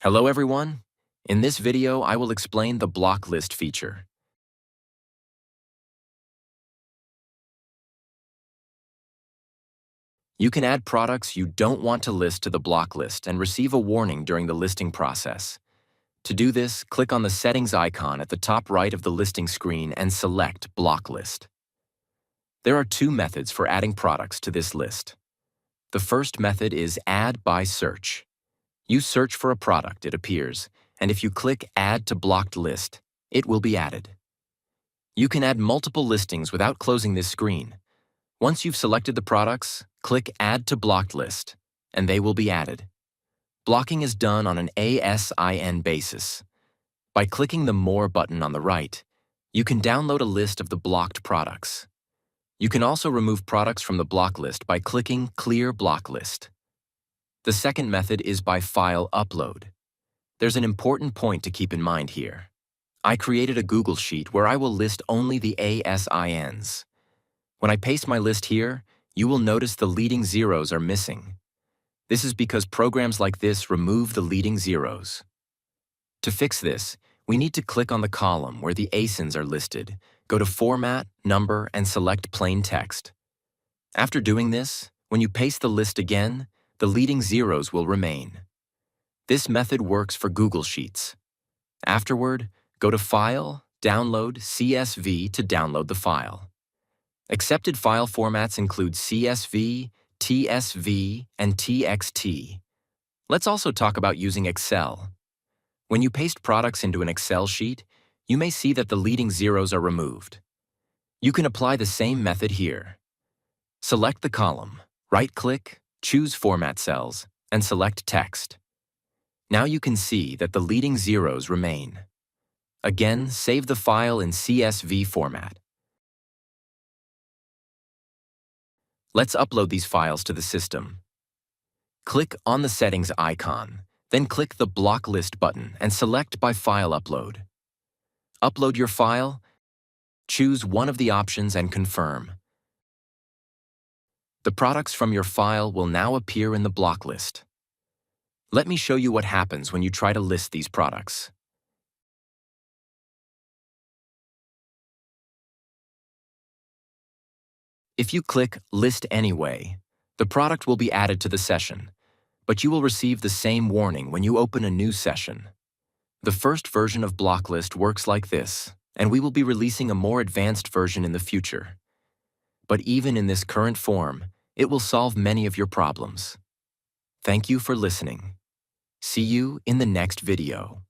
Hello everyone. In this video, I will explain the block list feature. You can add products you don't want to list to the block list and receive a warning during the listing process. To do this, click on the settings icon at the top right of the listing screen and select Block List. There are two methods for adding products to this list. The first method is Add by Search. You search for a product, it appears, and if you click Add to Blocked List, it will be added. You can add multiple listings without closing this screen. Once you've selected the products, click Add to Blocked List, and they will be added. Blocking is done on an ASIN basis. By clicking the More button on the right, you can download a list of the blocked products. You can also remove products from the block list by clicking Clear Block List. The second method is by file upload. There's an important point to keep in mind here. I created a Google Sheet where I will list only the ASINs. When I paste my list here, you will notice the leading zeros are missing. This is because programs like this remove the leading zeros. To fix this, we need to click on the column where the ASINs are listed, go to Format, Number, and select Plain Text. After doing this, when you paste the list again, the leading zeros will remain. This method works for Google Sheets. Afterward, go to File, Download CSV to download the file. Accepted file formats include CSV, TSV, and TXT. Let's also talk about using Excel. When you paste products into an Excel sheet, you may see that the leading zeros are removed. You can apply the same method here. Select the column, right-click, choose Format Cells, and select Text. Now you can see that the leading zeros remain. Again, save the file in CSV format. Let's upload these files to the system. Click on the Settings icon, then click the Block List button and select by File Upload. Upload your file, choose one of the options and confirm. The products from your file will now appear in the block list. Let me show you what happens when you try to list these products. If you click List Anyway, the product will be added to the session, but you will receive the same warning when you open a new session. The first version of Blocklist works like this, and we will be releasing a more advanced version in the future. But even in this current form, it will solve many of your problems. Thank you for listening. See you in the next video.